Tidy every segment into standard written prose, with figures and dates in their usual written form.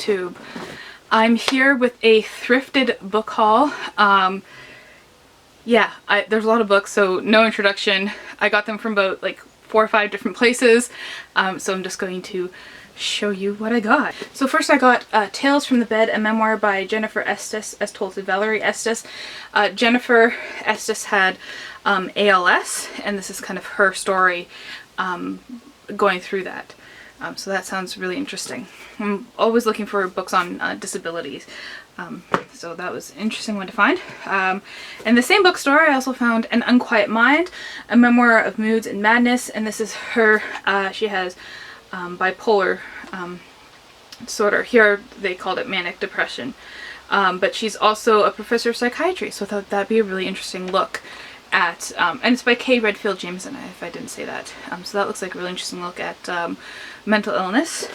YouTube. I'm here with a thrifted book haul. Yeah, there's a lot of books, so no introduction. I got them from about like 4 or 5 different places, so I'm just going to show you what I got. So first I got Tales from the Bed, a memoir by Jennifer Estes, as told to Valerie Estes. Jennifer Estes had ALS, and this is kind of her story going through that. So that sounds really interesting. I'm always looking for books on disabilities. So that was an interesting one to find. In the same bookstore I also found An Unquiet Mind, a memoir of moods and madness, and this is her, she has bipolar disorder. Here they called it manic depression. But she's also a professor of psychiatry, so I thought that'd be a really interesting look at, and it's by Kay Redfield Jameson, if I didn't say that. So that looks like a really interesting look at mental illness.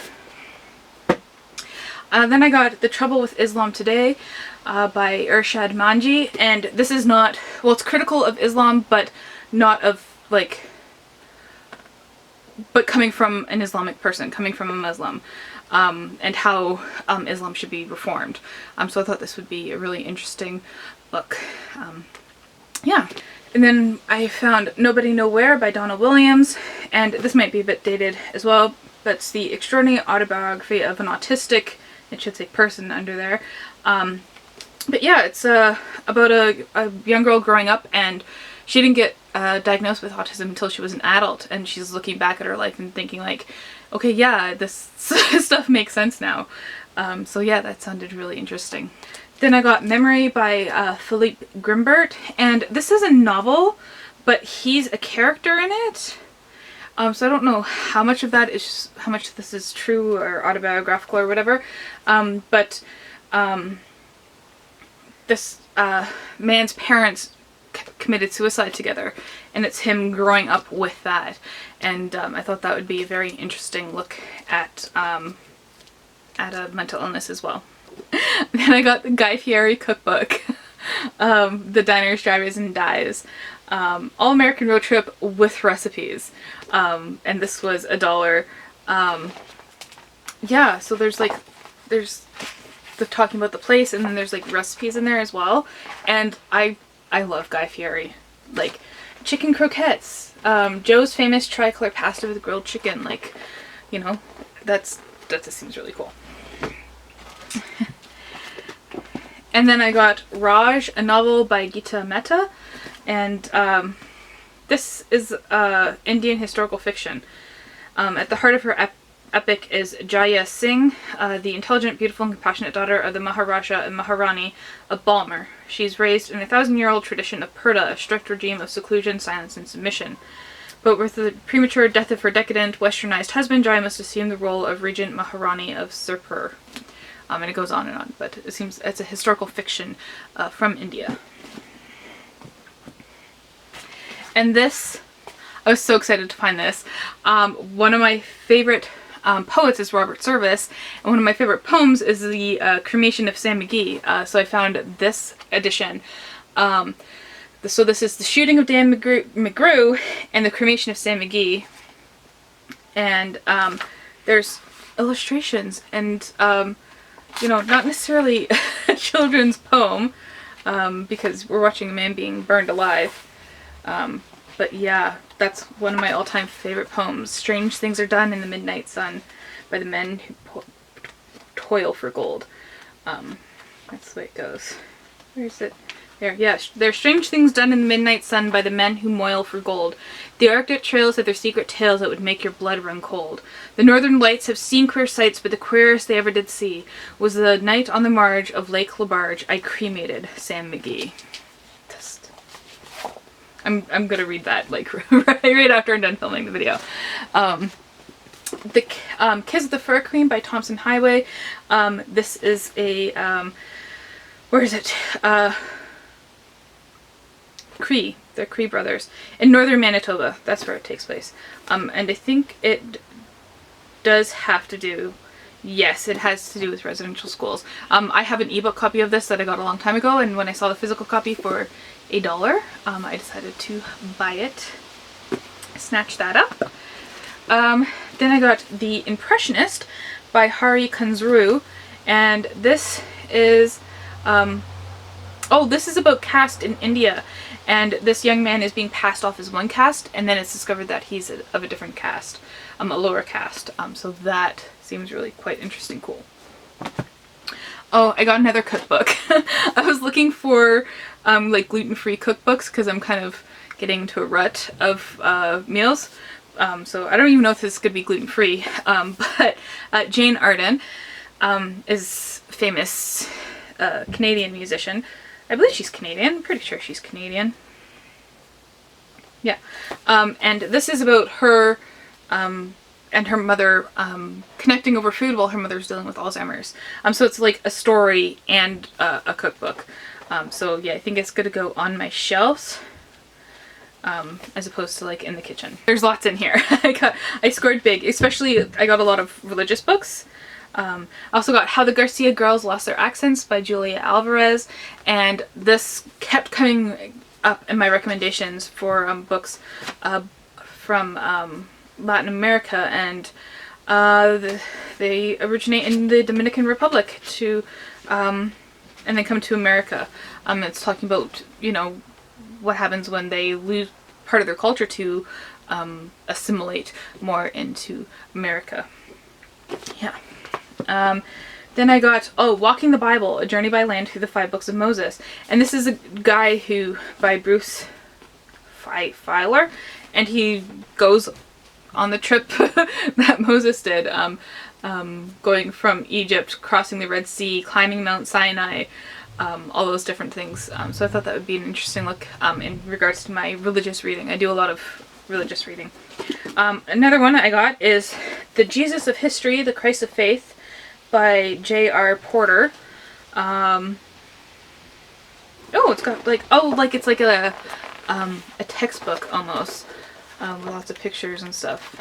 Then I got The Trouble with Islam Today by Irshad Manji, and this is not, well, it's critical of Islam, but not of, like, but coming from an Islamic person, coming from a Muslim, and how Islam should be reformed. So I thought this would be a really interesting book. Yeah. And then I found Nobody Nowhere by Donna Williams, and this might be a bit dated as well, but it's the extraordinary autobiography of an autistic, it should say person under there. But yeah, it's about a young girl growing up, and she didn't get diagnosed with autism until she was an adult, and she's looking back at her life and thinking like, okay, yeah, this stuff makes sense now. So yeah, that sounded really interesting. Then I got Memory by Philippe Grimbert, and this is a novel, but he's a character in it. So I don't know how much of that is, how much this is true or autobiographical or whatever. But this man's parents committed suicide together, and it's him growing up with that. And I thought that would be a very interesting look at a mental illness as well. Then I got the Guy Fieri cookbook, The Diners, Drivers, and Dies. All-American Road Trip with recipes. And this was $1. Yeah, so there's the talking about the place, and then there's like recipes in there as well. And I love Guy Fieri. Like, chicken croquettes, Joe's famous tricolor pasta with grilled chicken. Like, you know, that just seems really cool. And then I got Raj, a novel by Geeta Mehta, and this is Indian historical fiction. At the heart of her epic is Jaya Singh, the intelligent, beautiful, and compassionate daughter of the Maharaja and Maharani of Balmer. She's raised in a 1,000-year-old tradition of Purda, a strict regime of seclusion, silence, and submission. But with the premature death of her decadent, westernized husband, Jaya must assume the role of Regent Maharani of Sirpur. And it goes on, but it seems it's a historical fiction from India. And this, I was so excited to find this. One of my favorite poets is Robert Service, and one of my favorite poems is the Cremation of Sam McGee. So I found this edition. So this is The Shooting of Dan McGrew and the Cremation of Sam McGee. And there's illustrations and you know, not necessarily a children's poem, because we're watching a man being burned alive. But yeah, that's one of my all-time favorite poems. Strange things are done in the midnight sun by the men who toil for gold. That's the way it goes. Where is it? There, yeah. There are strange things done in the midnight sun by the men who moil for gold. The Arctic trails have their secret tales that would make your blood run cold. The northern lights have seen queer sights, but the queerest they ever did see was the night on the marge of Lake Labarge I cremated Sam McGee. Just, I'm gonna read that like right after I'm done filming the video. The Kiss of the Fur Queen by Thompson Highway. This is a where is it? Cree. The Cree brothers in northern Manitoba. That's where it takes place. And I think it does have to do, yes, it has to do with residential schools. I have an ebook copy of this that I got a long time ago, and when I saw the physical copy for $1, I decided to buy it. Snatch that up. Then I got The Impressionist by Hari Kunzru, And this is, oh, this is about caste in India. And this young man is being passed off as one caste, and then it's discovered that he's of a different caste, a lower caste. So that seems really quite interesting, cool. Oh, I got another cookbook. I was looking for like gluten-free cookbooks because I'm kind of getting into a rut of meals. So I don't even know if this is going to be gluten-free. But Jane Arden is a famous Canadian musician. I believe she's Canadian. I'm pretty sure she's Canadian. Yeah. And this is about her and her mother connecting over food while her mother's dealing with Alzheimer's. So it's like a story and a cookbook. So yeah, I think it's going to go on my shelves as opposed to like in the kitchen. There's lots in here. I scored big, especially I got a lot of religious books. I also got How the Garcia Girls Lost Their Accents by Julia Alvarez, and this kept coming up in my recommendations for books from Latin America, and they originate in the Dominican Republic to and then come to America. It's talking about, you know, what happens when they lose part of their culture to assimilate more into America. Yeah. Then I got, oh, Walking the Bible, A Journey by Land Through the Five Books of Moses. And this is a guy who, by Bruce Feiler, and he goes on the trip that Moses did, going from Egypt, crossing the Red Sea, climbing Mount Sinai, all those different things. So I thought that would be an interesting look in regards to my religious reading. I do a lot of religious reading. Another one I got is The Jesus of History, The Christ of Faith by J.R. Porter. Oh, it's got like, oh, like it's like a textbook almost, with lots of pictures and stuff.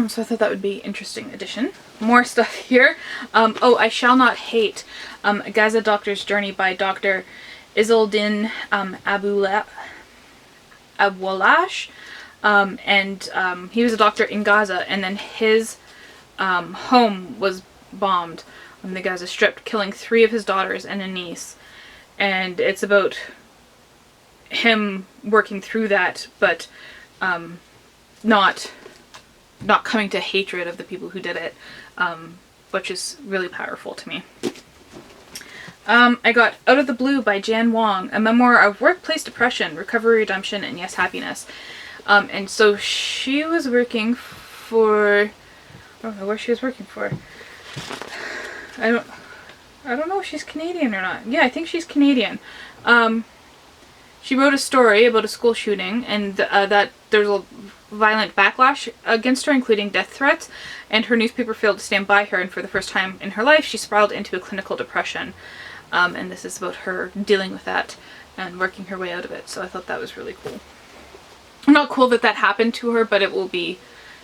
So I thought that would be an interesting addition. More stuff here. Oh, I Shall Not Hate, a Gaza Doctor's Journey by Dr. Izzeldin Abwalash. And he was a doctor in Gaza, and then his home was bombed on the Gaza Strip, killing 3 of his daughters and a niece. And it's about him working through that, but not coming to hatred of the people who did it, which is really powerful to me. I got Out of the Blue by Jan Wong, a memoir of workplace depression, recovery, redemption, and yes, happiness. And so she was working for, I don't know where she was working for. I don't know if she's Canadian or not. Yeah, I think she's Canadian. She wrote a story about a school shooting, and that there's a violent backlash against her, including death threats, and her newspaper failed to stand by her, and for the first time in her life she spiraled into a clinical depression. And this is about her dealing with that and working her way out of it. So I thought that was really cool. Not cool that that happened to her, but it will be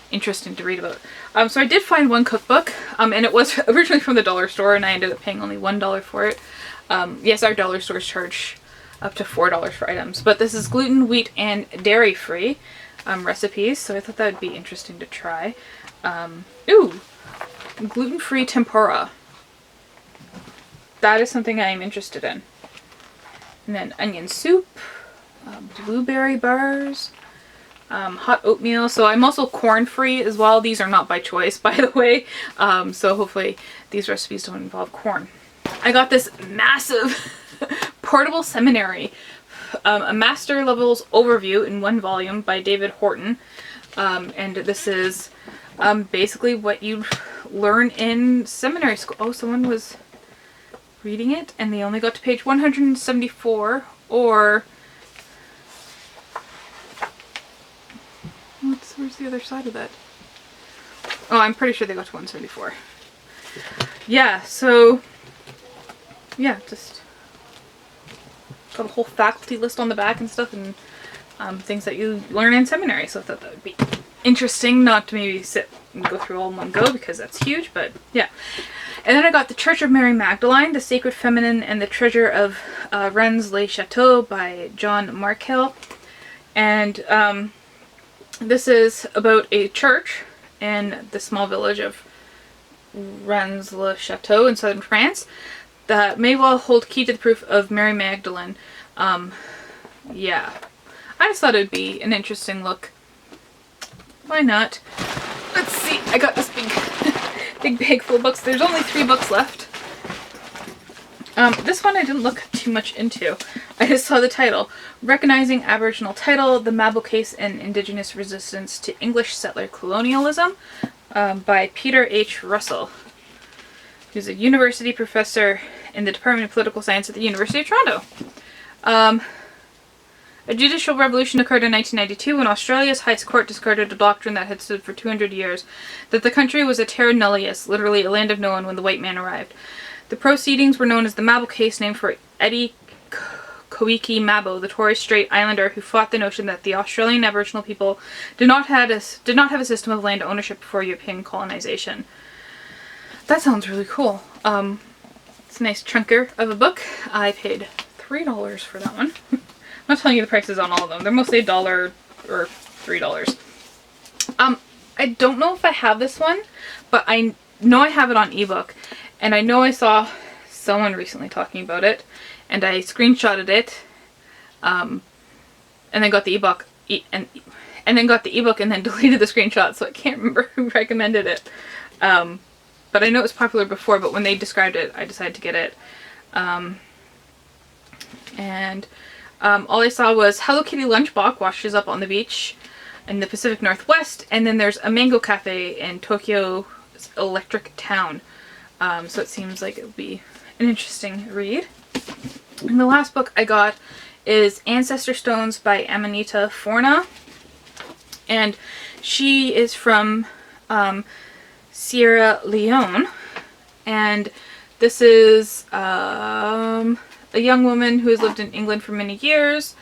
interesting to read about. So I did find one cookbook, and it was originally from the dollar store, and I ended up paying only $1 for it. Yes, our dollar stores charge up to $4 for items, but this is gluten, wheat, and dairy free recipes, so I thought that would be interesting to try. Ooh, gluten-free tempura. That is something I am interested in. And then onion soup, blueberry bars, hot oatmeal. So I'm also corn-free as well. These are not by choice, by the way. So hopefully these recipes don't involve corn. I got this massive portable seminary, a master levels overview in 1 volume by David Horton. And this is basically what you learn in seminary school. Oh, someone was reading it and they only got to page 174, or where's the other side of that? Oh, I'm pretty sure they got to 174. Yeah, so yeah, just got a whole faculty list on the back and stuff, and things that you learn in seminary. So I thought that would be interesting, not to maybe sit and go through all in one go because that's huge, but yeah. And then I got The Church of Mary Magdalene, The Sacred Feminine, and the Treasure of Rennes le Chateau by John Markel. And this is about a church in the small village of Rennes le Chateau in southern France that may well hold key to the proof of Mary Magdalene. Yeah. I just thought it would be an interesting look. Why not? Let's see. I got this big bag full of books. There's only 3 books left. This one I didn't look too much into. I just saw the title. Recognizing Aboriginal Title, The Mabo Case and Indigenous Resistance to English Settler Colonialism by Peter H. Russell, who's a university professor in the Department of Political Science at the University of Toronto. A judicial revolution occurred in 1992 when Australia's highest court discarded a doctrine that had stood for 200 years, that the country was a terra nullius, literally a land of no one, when the white man arrived. The proceedings were known as the Mabo Case, named for Itty Mabo, the Torres Strait Islander who fought the notion that the Australian Aboriginal people did not have a system of land ownership before European colonization. That sounds really cool. It's a nice chunker of a book. I paid $3 for that one. I'm not telling you the prices on all of them. They're mostly $1 or $3. I don't know if I have this one, but I know I have it on ebook. And I know I saw someone recently talking about it, and I screenshotted it, and then got the ebook, and then got the ebook, and then deleted the screenshot, so I can't remember who recommended it. But I know it was popular before, but when they described it, I decided to get it. All I saw was Hello Kitty Lunchbox washes up on the beach in the Pacific Northwest, and then there's a mango cafe in Tokyo's Electric Town. So it seems like it would be an interesting read. And the last book I got is Ancestor Stones by Amanita Forna. And she is from Sierra Leone. And this is a young woman who has lived in England for many years.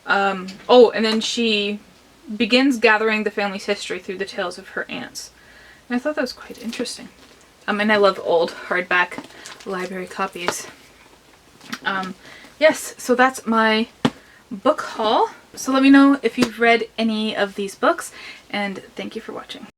And then she begins gathering the family's history through the tales of her aunts. And I thought that was quite interesting. And I love old hardback library copies. Yes, so that's my book haul. So let me know if you've read any of these books, and thank you for watching.